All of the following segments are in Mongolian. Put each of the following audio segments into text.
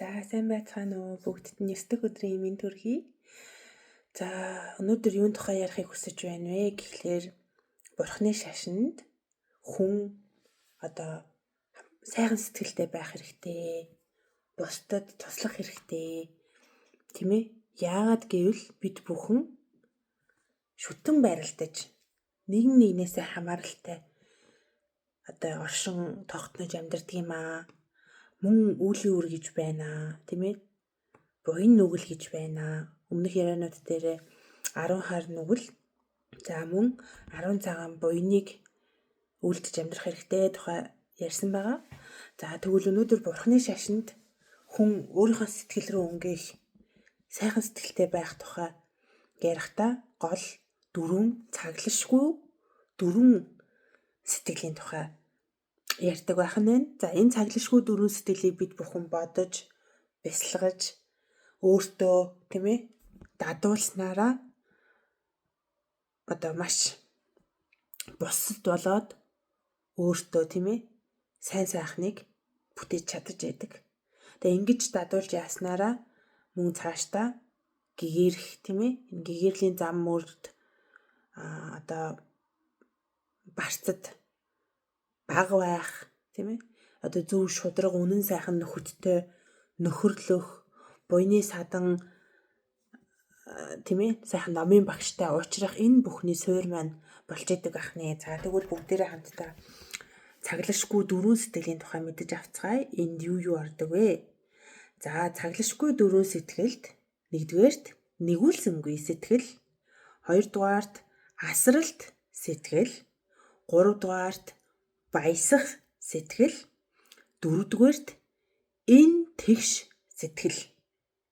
За сайн байцгаана уу бүгдд нь 9 дахь өдрийн мэнд төргий. За өнөөдөр юун тухай ярихыг хүсэж байна вэ гэхлээр Бурхны шашинд хүн одоо сайхан сэтгэлтэй байх хэрэгтэй. Бусдад туслах хэрэгтэй. Тийм ээ? Яагаад гэвэл бид бүхэн шүтэн байралтаж нэгэн нэгнээсээ хамааралтай одоо оршин тогтнож амьдардаг юм аа. Мөн үүлийн үр гэж байна, тийм ээ? Буян нүгэл гэж байна. Өмнөх ярианууд дээр 10 хар нүгэл, за мөн 10 цагаан буяныг үлдэж амьдрах хэрэгтэй тухай ярьсан байгаа. За тэгвэл өнөөдөр Бурхны шашинд хүн өөрийнхөө сэтгэл рүү өнгөх сайхан сэтгэлтэй байх тухай ярихдаа гол 4 цаглашгүй 4 сэтгэлийн тухай ярьдаг байх нь байна. За энэ цаглашгүй 4 сэтгэлийг бид бүхэн бодож, бясалгаж, өөртөө тийм ээ дадуулснараа одоо маш бусад болоод өөртөө тийм ээ сайн сайхныг бүтээж чадаж байдаг. Тэгээ ингэж дадуулж яаснараа мөн цаашдаа гэгэрх тийм ээ энэ гэгэрлийн зам мөрд одоо барцад баг байх тийм ээ одоо зөв шудраг үнэн сайхан нөхөдтэй нөхөрлөх буйны садан тийм ээ сайхан номын багштай уулзрах энэ бүхний суурь маань болж идэг ахнаа. За тэгвэл бүгдээрээ хамтдаа цаглашгүй 4 сэтгэлийн тухай мэдэж авцгаая. Энд юу ордог вэ? За цаглашгүй 4 сэтгэлд нэгдүгээрт нэгүүлсэнгүй сэтгэл, хоёрдугаарт асралт сэтгэл, гуравдугаарт баясах сэтгэл, дөрөвдүгээрт энэ тэгш сэтгэл.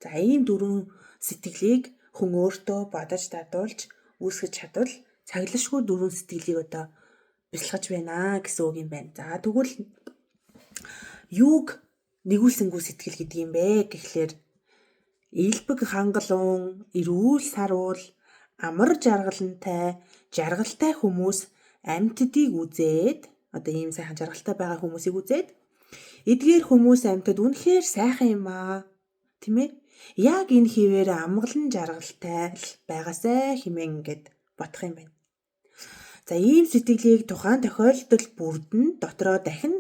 За ийм 4 сэтгэлийг хүн өөртөө бодож дадуулж үүсгэж чадвал цаглашгүй 4 сэтгэлийг одоо бясалгаж байна гэсэн үг юм байна. За тэгвэл юуг нэгүүлсэнгүй сэтгэл гэдэг юм бэ гэхлээр илбэг хангалуун, эрүүл саруул, амар жаргалтай хүмүүс амьтдыг үзээд одоо ийм сайхан жаргалтай байгаа хүмүүсийг үзээд эдгээр хүмүүс амьтад үнэхээр сайхан юм аа. Тийм ээ? Яг энэ хിവэр амгалан жаргалтай байгаасай хэмээн ингээд бодох юм байна. За ийм сэтгэлийг тухайн тохиолдолд бүрдэн дотроо дахин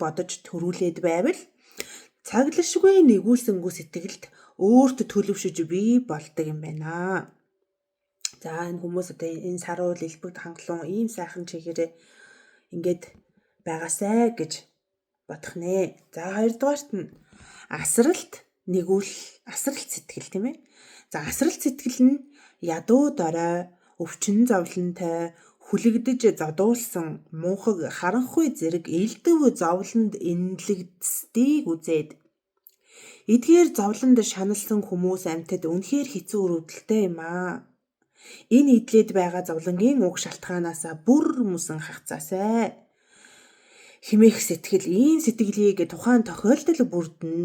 бодож төрүүлээд байвал цаглашгүй нэгүүлсэнгүй сэтгэлд өөрт төлөвшөж бий болдог юм байна. За энэ хүмүүс одоо энэ саруул элбэг хангалуун ийм сайхан чигээрээ ингээд байгаасай гэж бодох нэ. За хоёрдугаарт нь асралт сэтгэл тийм ээ. За асралт сэтгэл нь ядуу дорой, өвчин зовлонтой, хүлэгдэж зодуулсан мунхаг харанхуй зэрэг элдв зовлонд инлэгдсдгийг үзээд эдгээр зовлонд шаналсан хүмүүс амьтад үнэхээр хэцүү өрөвдөлтэй юм аа. Энэ идлээд байгаа зовлонгийн уг шалтгаанаас бүр мөсөн хагцаасай химэх сэтгэл ийм сэтгэлийг тухайн тохиолдол бүрдэн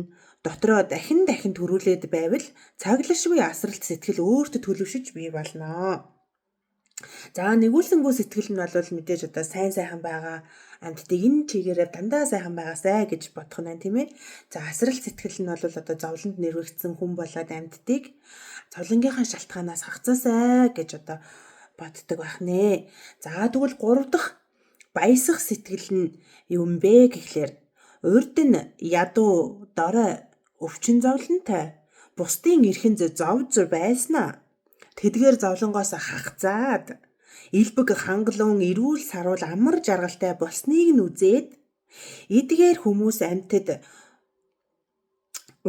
дотроо дахин төрүүлээд байвал цаглашгүй асралт сэтгэл өөрт төлөвшөж бий болно. За нэгүүлсэнгүй сэтгэл нь бол мэдээж одоо сайхан байгаа амьтдыг энэ чигээрээ дандаа сайхан байгаасай гэж бодох нь тийм ээ. За асралт сэтгэл нь бол одоо зовлонд нэрвэгдсэн хүн болоод амьтдыг зовлонгийнхаа шалтгаанаас хагцаасай гэж одоо боддог байх нэ. За тэгвэл 3 дахь баясах сэтгэл нь юм бэ гэхлээр урд нь ядуу дорой өвчин зовлонтой бусдын эрхэнд зовж байснаа тэдгээр зовлонгоос хагцаад илбэг хангалуун эрүүл саруул амар жаргалтай болсныг нь үзээд эдгээр хүмүүс амьтад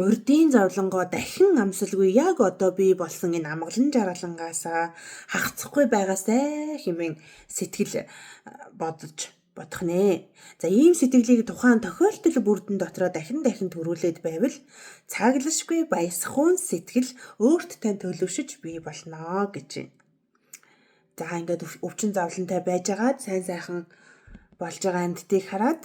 урдын зовлонгоо дахин амсалгүй яг одоо би болсон энэ амгалан жаргалангаас хагацхгүй байгаасай хэмээн сэтгэл бодох нэ. За ийм сэтгэлийг тухайн тохиолдол бүрдэн дотроо дахин төрүүлээд байвал цаглашгүй баясхуун сэтгэл өөрт тань төлөвшөж бий болно гэж байна. За ингээд өвчин зовлонтой байжгаад сайхан болж байгаа амьтдыг хараад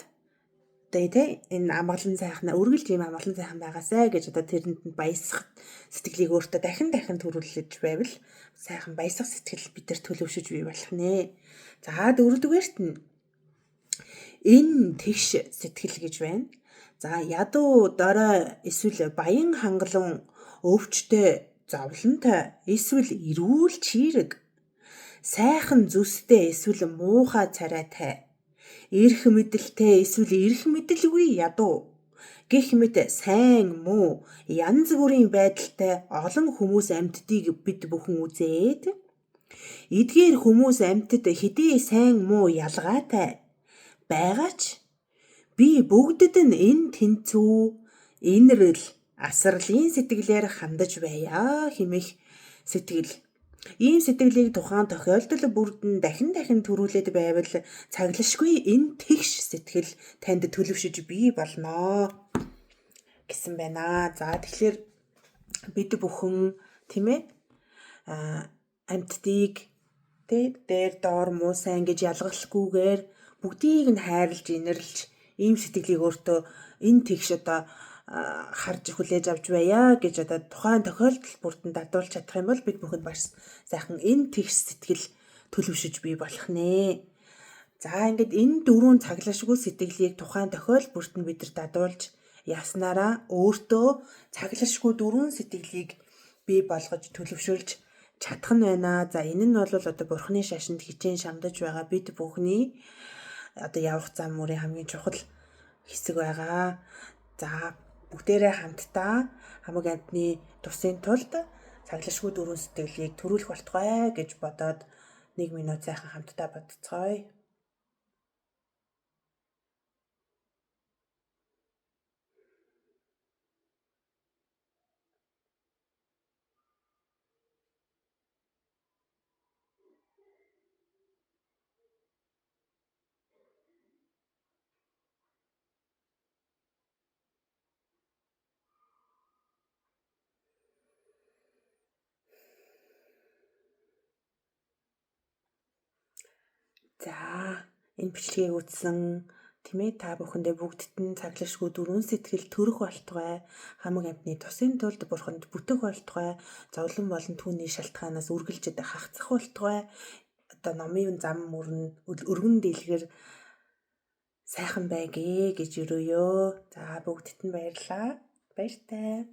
энэ амгалан сайхан үргэлж ийм амгалан сайхан байгаасай гэж одоо тэрэнд нь баясах сэтгэлийг өөртөө дахин төрүүлж байвал сайхан баясах сэтгэл бидэр төлөвшөж бий болох нэ. За дөрөвдүгээрт нь энэ тэгш сэтгэл гэж байна. За ядуу дорой эсвэл баян хангалуун өвчтөй зовлонтой эсвэл эрүүл чийрэг сайхан зүстэй эсвэл муухай царайтай эрх мэдэлтэй эсвэл эрх мэдэлгүй ядуу гэх мэт сайн муу янз бүрийн байдалтай олон хүмүүс амьтдыг бид бүхэн үзээд эдгээр хүмүүс амьтад хэдий сайн муу ялгаатай байгаа ч би бүгдэд нь энэ тэнцүү инрэл асралын сэтгэлээр хандаж байя хэмээх сэтгэл. Ийм сэтгэлийг тухайн тохиолдол бүрдэн дахин төрүүлээд байвал цаглашгүй энэ тэгш сэтгэл танд төлөвшөж бий болно гэсэн байна. За тэгэхээр бид бүхэн тийм ээ амьтдыг дээр доор муу сайн гэж ялгалахгүйгээр бүгдийг нь хайрлж инэрлж ийм сэтгэлийг өөртөө энэ тэгш одоо харж хүлээж авч байя гэж одоо тухайн тохиолдол бүрдэн дадуулж чадах юм бол бид бүхэнд маш сайхан энэ тэгш сэтгэл төлөвшөж бий болох нэ. За ингээд энэ дөрвөн цаглашгүй сэтгэлийг тухайн тохиолдол бүртэн бид нар дадуулж яснараа өөртөө цаглашгүй дөрвөн сэтгэлийг бий болгож төлөвшүүлж чадах нь байна. За энэ нь бол одоо Бурхны шашинд хичээн шамдаж байгаа бид бүхний одоо явах зам мөрийн хамгийн чухал хэсэг байгаа. За бүгдээрээ хамтдаа хамаг амьтны тусын тулд цаглашгүй дөрвөн сэтгэлийг төрүүлэх болтугай гэж бодоод 1 минут сайхан хамтдаа бодцгоё. За энэ бичлэгийг үзсэн тийм ээ та бүхэндээ бүгдд нь цаглашгүй дөрвөн сэтгэл төрөх болтугай хамаг амьтны тусын тулд Бурханд бүтэх болтугай зовлон болон түүний шалтгаанаас үргэлжид хагацах болтугай одоо номын зам мөрн өргөн дийлгэр сайхан байгээ гэж өрөөё. За бүгдд нь баярлалаа. Баяртай.